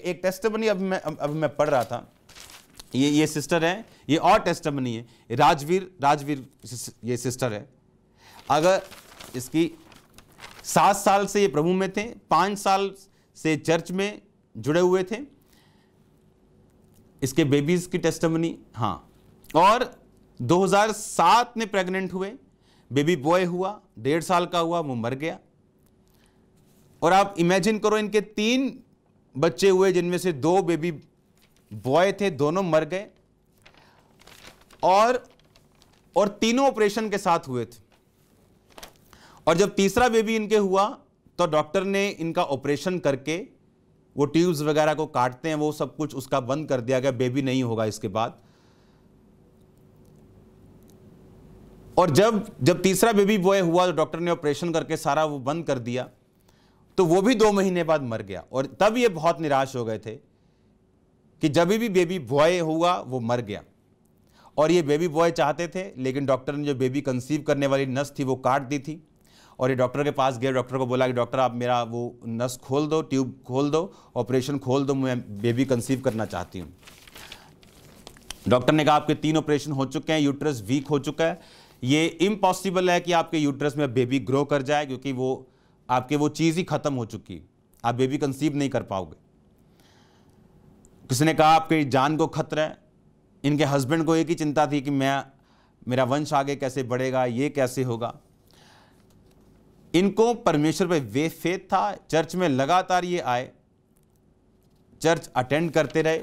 एक टेस्टिमनी अभी मैं पढ़ रहा था, ये सिस्टर है, ये और टेस्टिमनी है, राजवीर ये सिस्टर है। अगर इसकी 7 साल से ये प्रभु में थे, 5 साल से चर्च में जुड़े हुए थे। इसके बेबीज की टेस्टिमनी, हाँ, और 2007 में प्रेग्नेंट हुए, बेबी बॉय हुआ, 1.5 साल का हुआ, वो मर गया। और आप इमेजिन करो, इनके 3 बच्चे हुए जिनमें से 2 बेबी बॉय थे, दोनों मर गए, और तीनों ऑपरेशन के साथ हुए थे। और जब तीसरा बेबी इनके हुआ तो डॉक्टर ने इनका ऑपरेशन करके, वो ट्यूब्स वगैरह को काटते हैं, वो सब कुछ उसका बंद कर दिया गया, बेबी नहीं होगा इसके बाद। और जब तीसरा बेबी बॉय हुआ तो डॉक्टर ने ऑपरेशन करके सारा वो बंद कर दिया, तो वो भी 2 महीने बाद मर गया। और तब ये बहुत निराश हो गए थे कि जब भी बेबी बॉय हुआ वो मर गया। और ये बेबी बॉय चाहते थे, लेकिन डॉक्टर ने जो बेबी कंसीव करने वाली नस थी वो काट दी थी। और ये डॉक्टर के पास गए, डॉक्टर को बोला कि डॉक्टर आप मेरा वो नस खोल दो, ट्यूब खोल दो, ऑपरेशन खोल दो, मैं बेबी कंसीव करना चाहती हूँ। डॉक्टर ने कहा आपके 3 ऑपरेशन हो चुके हैं, यूट्रस वीक हो चुका है, ये इम्पॉसिबल है कि आपके यूट्रस में बेबी ग्रो कर जाए, क्योंकि वो आपके वो चीज़ ही खत्म हो चुकी है, आप बेबी कंसीव नहीं कर पाओगे। किसी ने कहा आपकी जान को खतरा है। इनके हस्बैंड को एक ही चिंता थी कि मेरा वंश आगे कैसे बढ़ेगा, ये कैसे होगा। इनको परमेश्वर पे वे फेथ था, चर्च में लगातार ये आए, चर्च अटेंड करते रहे,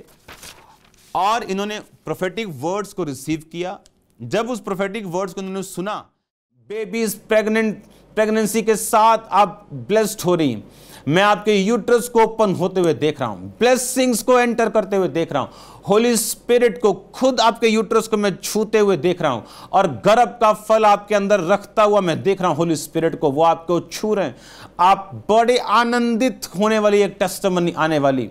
और इन्होंने प्रोफेटिक वर्ड्स को रिसीव किया। जब उस प्रोफेटिक वर्ड्स को इन्होंने सुना, बेबीज प्रेगनेंसी के साथ आप ब्लेस्ड हो रही हैं, मैं आपके यूट्रस को ओपन होते हुए देख रहा हूं, ब्लेसिंग्स को एंटर करते हुए देख रहा हूं, होली स्पिरिट को खुद आपके यूट्रस को मैं छूते हुए देख रहा हूं, और गर्भ का फल आपके अंदर रखता हुआ मैं देख रहा हूं होली स्पिरिट को, वो आपको छू रहे हैं। आप बड़े आनंदित होने वाली एक टेस्टिमनी आने वाली,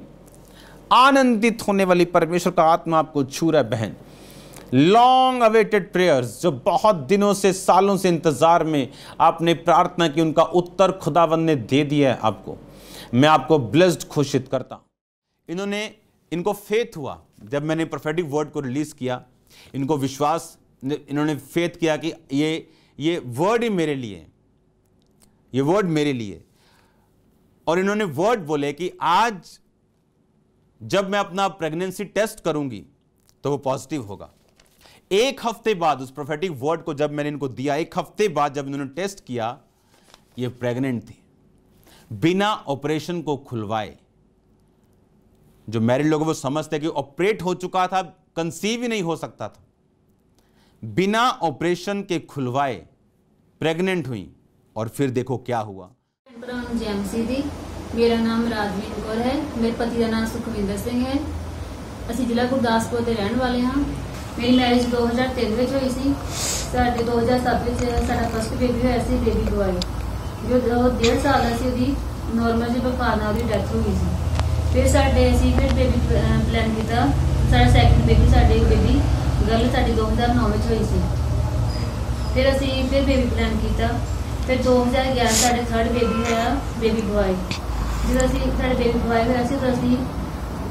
आनंदित होने वाली, परमेश्वर का आत्मा आपको छू रहा है बहन। लॉन्ग अवेटेड प्रेयर्स, जो बहुत दिनों से, सालों से इंतजार में आपने प्रार्थना की, उनका उत्तर खुदावंद ने दे दिया है आपको। मैं आपको ब्लेस्ड घोषित करता हूं। इनको फेथ हुआ जब मैंने प्रोफेटिक वर्ड को रिलीज किया, इनको विश्वास, इन्होंने फेथ किया कि ये वर्ड ही मेरे लिए, ये वर्ड मेरे लिए। और इन्होंने वर्ड बोले कि आज जब मैं अपना प्रेगनेंसी टेस्ट करूंगी तो वो पॉजिटिव होगा। 1 हफ्ते बाद उस प्रोफेटिक वर्ड को जब मैंने इनको दिया, 1 हफ्ते बाद जब इन्होंने टेस्ट किया, ये प्रेग्नेंट थी, बिना ऑपरेशन को खुलवाए। जो मैरिड लोग वो समझते हैं कि ऑपरेट हो चुका था, कंसीव ही नहीं हो सकता था, बिना ऑपरेशन के खुलवाए प्रेग्नेंट हुई। और फिर देखो क्या हुआ। मेरा नाम राजवीर कौर है, मेरे पति का नाम सुखविंदर सिंह है। ਅਸੀਂ ਜ਼ਿਲ੍ਹਾ ਗੁਰਦਾਸਪੁਰ ਦੇ ਰਹਿਣ ਵਾਲੇ ਹਾਂ। ਮੇਰੀ ਮੈਰਿਜ 2003 ਵਿੱਚ ਹੋਈ ਸੀ। ਸਾਡੇ 2007 ਵਿੱਚ ਸਾਡਾ ਫਸਟ ਬੇਬੀ ਹੋਇਆ ਸੀ, ਬੇਬੀ ਬॉय, ਜੋ 1.5 ਸਾਲ ਦਾ ਸੀ। ਉਹਦੀ ਨੋਰਮਲ ਜਿਹੇ ਬੁਖਾਰ ਨਾਲ ਉਹਦੀ ਡੈਥ ਹੋ ਗਈ ਸੀ। ਫਿਰ ਅਸੀਂ ਬੇਬੀ ਪਲਾਨ ਕੀਤਾ। ਸਾਡਾ ਸੈਕਿੰਡ ਬੇਬੀ, ਸਾਡੀ ਬੇਬੀ ਗਰਲ ਸਾਡੀ 2009 ਵਿੱਚ ਹੋਈ ਸੀ। ਫਿਰ ਅਸੀਂ ਬੇਬੀ ਪਲਾਨ ਕੀਤਾ। ਫਿਰ 2011 ਸਾਡੇ ਥਰਡ ਬੇਬੀ ਹੋਇਆ, ਬੇਬੀ ਬॉय। ਜਦੋਂ ਸਾਡੇ ਬੇਬੀ ਬॉय ਹੋਇਆ ਸੀ ਤਾਂ ਅਸੀਂ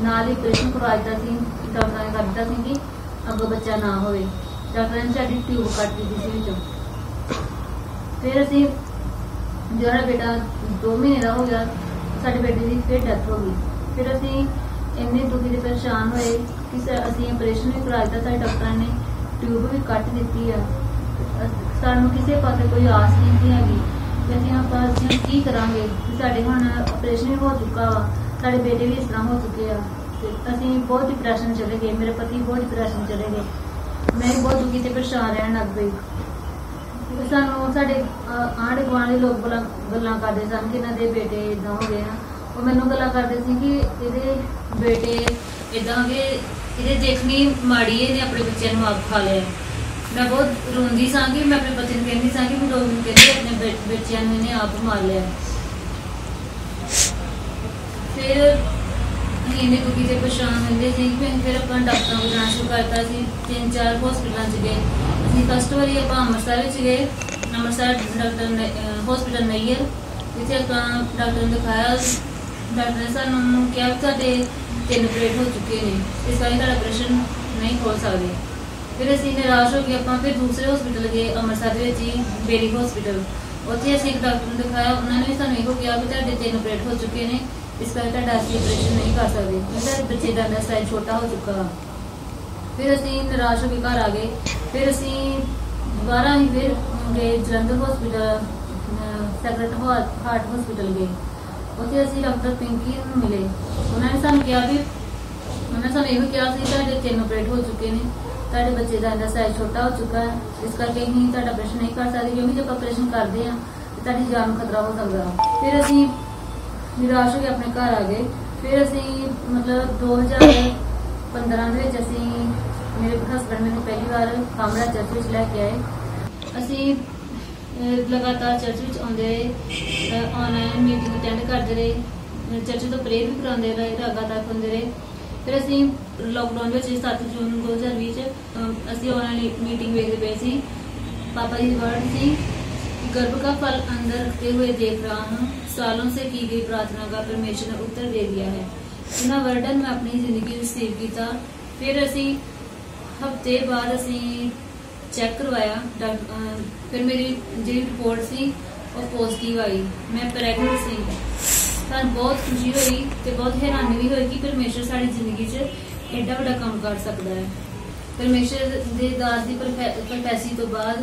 ਨਾਲ ਹੀ ਆਪਰੇਸ਼ਨ ਕਰਵਾ ਦਿੱਤਾ ਸੀ। ਡਾਕਟਰਾਂ ਨੇ ਕਰ ਦਿੱਤਾ ਸੀ ਕਿ ਅੱਗੋਂ ਬੱਚਾ ਨਾ ਹੋਵੇ। ਡਾਕਟਰਾਂ ਨੇ ਸਾਡੀ ਟਿਊਬ ਕੱਟ ਦਿੱਤੀ ਸੀ ਵਿੱਚੋਂ। ਫਿਰ ਅਸੀਂ ਜਿਹੜਾ ਬੇਟਾ 2 ਮਹੀਨੇ ਦਾ ਹੋ ਗਿਆ, ਸਾਡੇ ਬੇਟੇ ਦੀ ਫਿਰ ਡੈਥ ਹੋ ਗਈ। ਫਿਰ ਅਸੀਂ ਇੰਨੇ ਦੁਖੀ ਤੇ ਪਰੇਸ਼ਾਨ ਹੋਏ ਕਿ ਅਸੀਂ ਆਪਰੇਸ਼ਨ ਵੀ ਕਰਾ ਦਿੱਤਾ। ਸਾਡੇ ਡਾਕਟਰਾਂ ਨੇ ਟਿਊਬ ਵੀ ਕੱਟ ਦਿੱਤੀ ਆ। ਸਾਨੂੰ ਕਿਸੇ ਪਾਸੇ ਕੋਈ ਆਸ ਨਹੀਂ ਹੈਗੀ ਕਿ ਅਸੀਂ ਕੀ ਕਰਾਂਗੇ। ਸਾਡੇ ਹੁਣ ਆਪਰੇਸ਼ਨ ਵੀ ਹੋ ਚੁੱਕਾ ਵਾ, ਸਾਡੇ ਬੇਟੇ ਵੀ ਇਸ ਤਰ੍ਹਾਂ ਹੋ ਚੁੱਕੇ ਆ। ਅਸੀਂ ਬਹੁਤ ਡਿਪਰੈਸ਼ਨ ਚਲੇ ਗਏ, ਮੇਰੇ ਪਤੀ ਬਹੁਤ ਡਿਪਰੈਸ਼ਨ ਚਲੇ ਗਏ। ਮੈਂ ਬਹੁਤ ਦੁਖੀ ਤੇ ਪਰੇਸ਼ਾਨ ਰਹਿਣ ਲੱਗ ਪਈ। ਸਾਨੂੰ ਸਾਡੇ ਆਂਢ ਗੁਆਂਢ ਦੇ ਲੋਕ ਗੱਲਾਂ ਕਰਦੇ ਸਨ ਕਿ ਇਹਨਾਂ ਦੇ ਬੇਟੇ ਏਦਾਂ ਹੋ ਗਏ ਆ। ਉਹ ਮੈਨੂੰ ਗੱਲਾਂ ਕਰਦੇ ਸੀ ਕਿ ਇਹਦੇ ਬੇਟੇ ਏਦਾਂ ਕਿ ਇਹਦੇ ਦੇਖਣੀ ਮਾੜੀ, ਇਹਨੇ ਆਪਣੇ ਬੱਚਿਆਂ ਨੂੰ ਆਪ ਖਾ ਲਿਆ। ਮੈਂ ਬਹੁਤ ਰੋਂਦੀ ਸਾਂ ਕਿ ਮੈਂ ਆਪਣੇ ਬੱਚੇ ਨੂੰ ਕਹਿੰਦੀ ਸਾਂ ਕਿ ਲੋਕ ਕਹਿੰਦੇ ਆਪਣੇ ਬੱਚਿਆਂ ਨੂੰ ਇਹਨੇ ਆਪ ਮਾਰ ਲਿਆ। ਫਿਰ ਅਸੀਂ ਇੰਨੇ ਦੁਖੀ ਤੇ ਪਰੇਸ਼ਾਨ ਰਹਿੰਦੇ ਸੀ ਕਿ ਫਿਰ ਆਪਾਂ ਡਾਕਟਰਾਂ ਕੋਲ ਜਾਣਾ ਸ਼ੁਰੂ ਕਰਤਾ ਸੀ। 3-4 ਹਸਪੀਟਲਾਂ 'ਚ ਗਏ ਅਸੀਂ। ਫਸਟ ਵਾਰੀ ਆਪਾਂ ਅੰਮ੍ਰਿਤਸਰ ਵਿੱਚ ਗਏ, ਅੰਮ੍ਰਿਤਸਰ ਡਾਕਟਰ ਹਸਪੀਟਲ ਨਈਅਰ, ਜਿੱਥੇ ਆਪਾਂ ਡਾਕਟਰ ਨੂੰ ਦਿਖਾਇਆ। डॉक्टर ने सानू क्या तुहाडे 3 ऑपरेट हो चुके हैं, इस करके तुहाडा ऑपरेशन नहीं खोल सकते। फिर असीं निराश हो गए, आपां फिर दूसरे हॉस्पिटल गए अमृतसर दे विच ही बेरी हॉस्पिटल। उत्थे असीं एक डॉक्टर नूं दिखाया, उन्होंने भी सानू इहो कहा कि तुहाडे 3 ऑपरेट हो चुके हैं, इस करके तुहाडा असीं ऑपरेशन नहीं कर सकते, तुहाडे बच्चे दा साइज छोटा हो चुका वा। फिर असीं निराश होकर घर आ गए। फिर असीं दोबारा ही फिर गए Jalandhar hospital, sacred heart hospital गए। उत्थे असीं डॉक्टर पिंकी नूं मिले, उन्होंने सानू कहा भी उन्होंने सानू इहो कहा कि तुहाडे 3 ऑपरेट हो चुके हैं, तुहाडे बच्चे दा साइज छोटा हो चुका है, इस करके असीं तुहाडा ऑपरेशन नहीं कर सकते, क्योंकि जब ऑपरेशन करते हैं तो तुहाडी जान नूं खतरा हो सकता। फिर असीं निराश होकर अपने घर आ गए। फिर असीं मतलब 2015 ਦੇ ਵਿੱਚ ਅਸੀਂ ਮੇਰੇ ਹਸਬੰਡ ਮੈਨੂੰ ਪਹਿਲੀ ਵਾਰ ਕਾਮਰਾ ਚਰਚ ਵਿੱਚ ਲੈ ਕੇ ਆਏ। ਅਸੀਂ ਲਗਾਤਾਰ ਚਰਚ ਵਿੱਚ ਆਉਂਦੇ ਰਹੇ, ਆਨਲਾਈਨ ਮੀਟਿੰਗ ਅਟੈਂਡ ਕਰਦੇ ਰਹੇ, ਚਰਚ ਤੋਂ ਪ੍ਰੇਅਰ ਵੀ ਕਰਾਉਂਦੇ ਰਹੇ, ਰਾਗਾ ਤੱਕ ਹੁੰਦੇ ਰਹੇ। ਫਿਰ ਅਸੀਂ ਲੋਕਡਾਊਨ ਵਿੱਚ 7 ਜੂਨ 2020 ਚ ਅਸੀਂ ਆਨਲਾਈਨ ਮੀਟਿੰਗ ਵੇਖਦੇ ਪਏ ਸੀ। पापा जी वर्ड थी, गर्भ का फल अंदर रखते हुए देख रहा हूँ, सालों से की गई प्रार्थना का परमेश्वर ने उत्तर दे दिया है। इन्हां वर्डन मैं अपनी जिंदगी रिसीव किया। फिर असी हफ्ते बाद असी चेक करवाया, फिर मेरी जी रिपोर्ट सी वो पॉजिटिव आई, मैं प्रैगनेंट सी। सानू बहुत खुशी हुई ते बहुत हैरानी भी हुई कि परमेश्वर साडी जिंदगी च एडा वड्डा काम कर सकता है। परमेश्वर दे दास दी प्रोफेसी तो बाद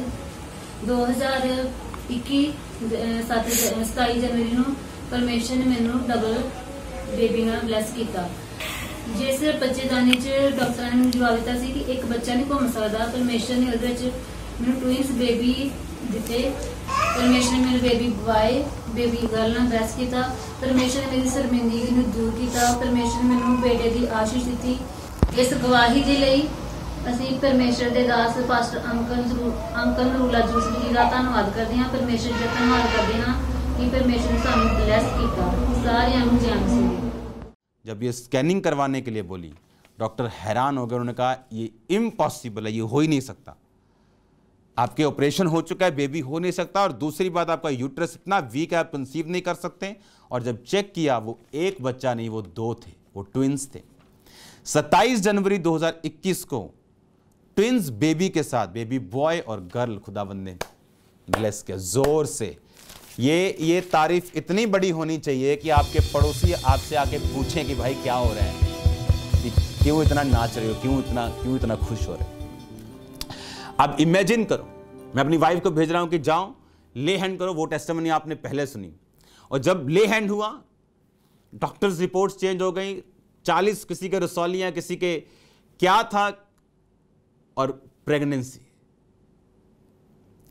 2021 27 जनवरी ਨੂੰ परमेश्वर ने मैनू डबल बेबी ਨਾਲ ब्लैस किया। जिस बच्चेदानी च डॉक्टर ने जवाब दिता सी कि एक बच्चा नहीं घूम सकता, परमेश्वर ने ਉਹਦੇ ਵਿੱਚ ਮੈਨੂੰ ट्विंस बेबी ਦਿੱਤੇ। परमेश्वर ने मेरे बेबी बॉय बेबी गर्ल ਨਾਲ ब्लैस किया। परमेश्वर ने मेरी शर्मिंदगी ਨੂੰ दूर किया। परमेश्वर ने ਮੈਨੂੰ बेटे ਦੀ आशीष ਦਿੱਤੀ। इस गवाही ਦੇ ਲਈ ਅਸੀਂ परमेश्वर ਦੇ ਦਾਸ ਪਾਸਟਰ ਅੰਕਲ ਨਰੂਲਾ ਜੋਸੀ ਜੀ ਦਾ ਧੰਨਵਾਦ ਕਰਦੇ ਹਾਂ। परमेश्वर ਦਾ ਧੰਨਵਾਦ ਕਰਦੇ ਹਾਂ कि परमेश्वर ने ਸਾਨੂੰ ब्लैस किया। सारिਆਂ ਨੂੰ जय मसीह। जब ये स्कैनिंग करवाने के लिए बोली, डॉक्टर हैरान हो गए। उन्होंने कहा ये इम्पॉसिबल है, ये हो ही नहीं सकता, आपके ऑपरेशन हो चुका है, बेबी हो नहीं सकता, और दूसरी बात आपका यूट्रस इतना वीक है, आप कंसीव नहीं कर सकते। और जब चेक किया वो एक बच्चा नहीं, वो 2 थे, वो ट्विंस थे। 27 जनवरी 2021 को ट्विंस बेबी के साथ, बेबी बॉय और गर्ल खुदावंद ने ब्लेस किया जोर से। ये तारीफ इतनी बड़ी होनी चाहिए कि आपके पड़ोसी आपसे आके पूछें कि भाई क्या हो रहा है, क्यों इतना नाच रहे हो, क्यों इतना खुश हो रहे हो। अब इमेजिन करो, मैं अपनी वाइफ को भेज रहा हूं कि जाओ ले हैंड करो। वो टेस्टिमनी आपने पहले सुनी, और जब ले हैंड हुआ डॉक्टर्स रिपोर्ट्स चेंज हो गई। 40 किसी के रसौलियां, किसी के क्या था, और प्रेगनेंसी।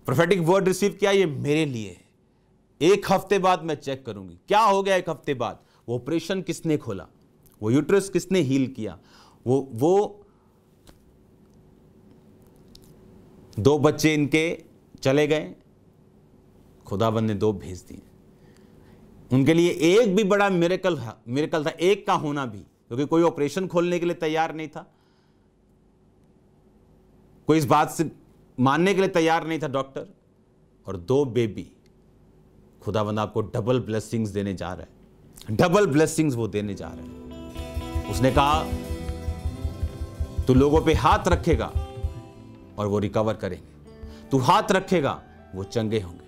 प्रोफेटिक वर्ड रिसीव किया, ये मेरे लिए। 1 हफ्ते बाद मैं चेक करूंगी क्या हो गया। 1 हफ्ते बाद वो ऑपरेशन किसने खोला, वो यूट्रस किसने हील किया, वो 2 बच्चे इनके चले गए, खुदाबंद ने 2 भेज दिए। उनके लिए एक भी बड़ा मिरेकल था, एक का होना भी, क्योंकि कोई ऑपरेशन खोलने के लिए तैयार नहीं था, कोई इस बात से मानने के लिए तैयार नहीं था डॉक्टर। और 2 बेबी, खुदावंद आपको डबल ब्लेसिंग्स देने जा रहा है, डबल ब्लेसिंग्स वो देने जा रहे हैं। उसने कहा तू लोगों पे हाथ रखेगा और वो रिकवर करेंगे, तू हाथ रखेगा वो चंगे होंगे।